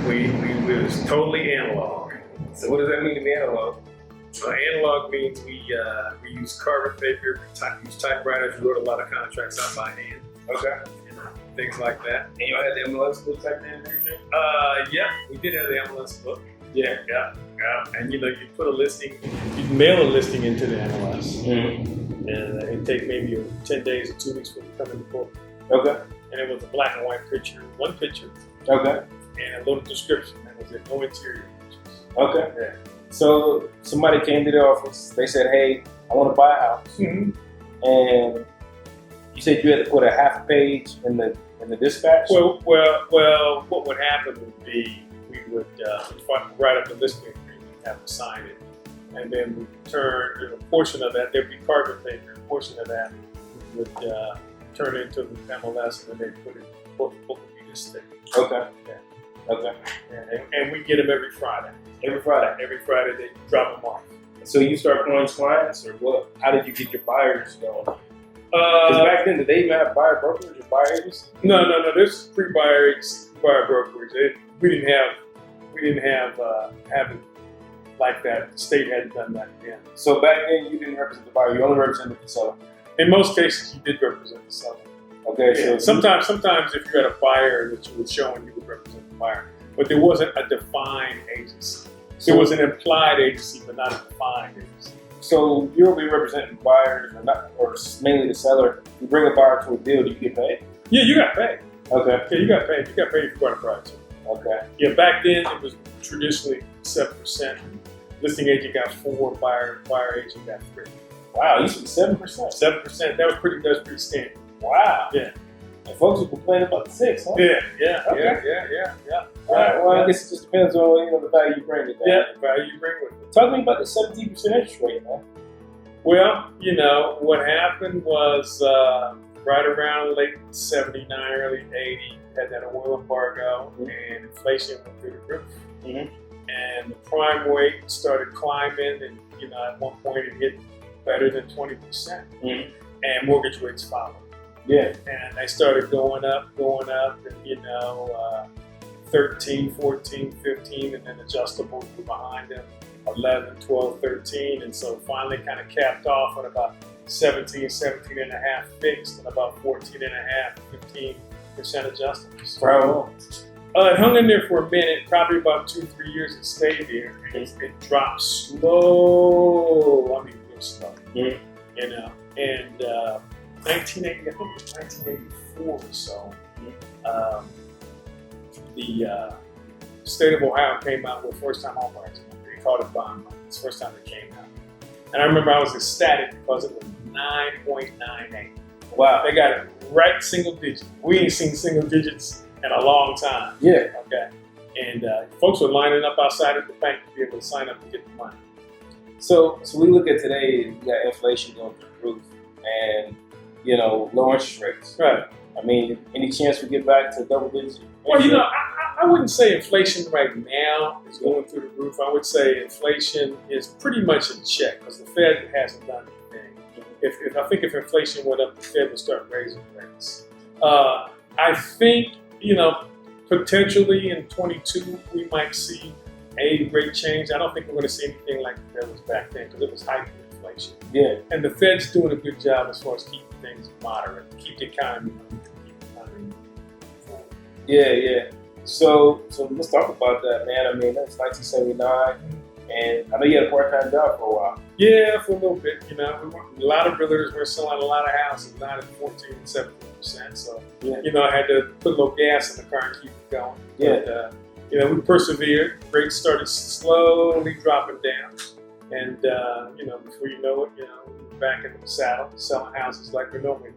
We was totally analog. So what does that mean to be analog? Analog means we use carbon paper, use typewriters. We wrote a lot of contracts out by hand. Okay. Things like that. And y'all had the MLS book type thing and everything? Yeah, we did have the MLS book. Yeah. And you put a listing, you mail a listing into the MLS, Mm-hmm. and it'd take maybe 10 days or 2 weeks for it to come in the book. Okay. And it was a black and white picture, one picture, Okay. and a little description. That was it, no interior pictures. Okay. Yeah. So somebody came to the office. They said, "Hey, I want to buy a house," Mm-hmm. and you said you had to put a half a page in the dispatch. Well, what would happen would be we would write up the listing agreement, have to sign it, and then we turn a portion of that. There'd be carbon paper. A portion of that would turn into the MLS, and then they put it. Book would be this thick. Okay. Yeah. Okay. And we get them every Friday. Every Friday. Every Friday they drop them off. So you start calling clients, or what? How did you get your buyers going? Because back then, did they even have buyer brokers or buyer agents? No. There's pre-buyer brokerage. We didn't have it like that. The state hadn't done that then. So back then, you didn't represent the buyer. You only represented the seller. In most cases, you did represent the seller. Okay. Yeah. So Sometimes if you had a buyer that you were showing, you would represent the buyer. But there wasn't a defined agency. There was an implied agency, but not a defined agency. So you'll be representing buyers, or mainly the seller. You bring a buyer to a deal. Do you get paid? Yeah, you got paid. Okay. Yeah, you got paid. You got paid if you bought a project. Okay. Yeah, back then it was traditionally 7%. Listing agent got 4, buyer agent got 3. Wow, you said 7%. 7%. That was pretty standard. Wow. Yeah. And folks were complaining about the 6, huh? Yeah. Okay. Yeah. Right. Well, I guess it just depends on the value you bring with that. Yeah, the value you bring with it. Talk to me about the 17% interest rate, man. Well, what happened was right around late 79, early 80, had that oil embargo, and inflation went through the roof. Mm-hmm. And the prime rate started climbing, and at one point it hit better than 20%. Mm-hmm. And mortgage rates followed. Yeah. And they started going up, and 13, 14, 15, and then adjustables were behind them, 11, 12, 13, and so finally kind of capped off at about 17 and a half fixed, and about 14 and a half, 15% adjustables. For how long? It hung in there for a minute, probably about 2-3 years it stayed there, and it dropped slow, real slow, and 1984 or so, the state of Ohio came out with first-time home buyers. They called it bond money. It's the first time it came out. And I remember I was ecstatic because it was 9.98. Wow. They got it right single digit. We ain't seen single digits in a long time. Yeah. Okay. And folks were lining up outside of the bank to be able to sign up to get the money. So we look at today, you got inflation going through the roof, and low interest rates. Right. I mean, any chance we get back to double digits? Well, I wouldn't say inflation right now is going through the roof. I would say inflation is pretty much in check because the Fed hasn't done anything. I think if inflation went up, the Fed would start raising rates. I think, potentially in 22 we might see a rate change. I don't think we're going to see anything like that was back then because it was hyperinflation. Yeah. And the Fed's doing a good job as far as keeping things moderate, keep the economy forward. Yeah. So let's talk about that, man. I mean, that's 1979, and I know you had a part-time job for a while. Yeah, for a little bit. A lot of realtors were selling a lot of houses, not at 14 and 17%. So, I had to put a little gas in the car and keep it going. Yeah. But, we persevered. Rates started slowly dropping down, and before you know it, we were back in the saddle, selling houses like we normally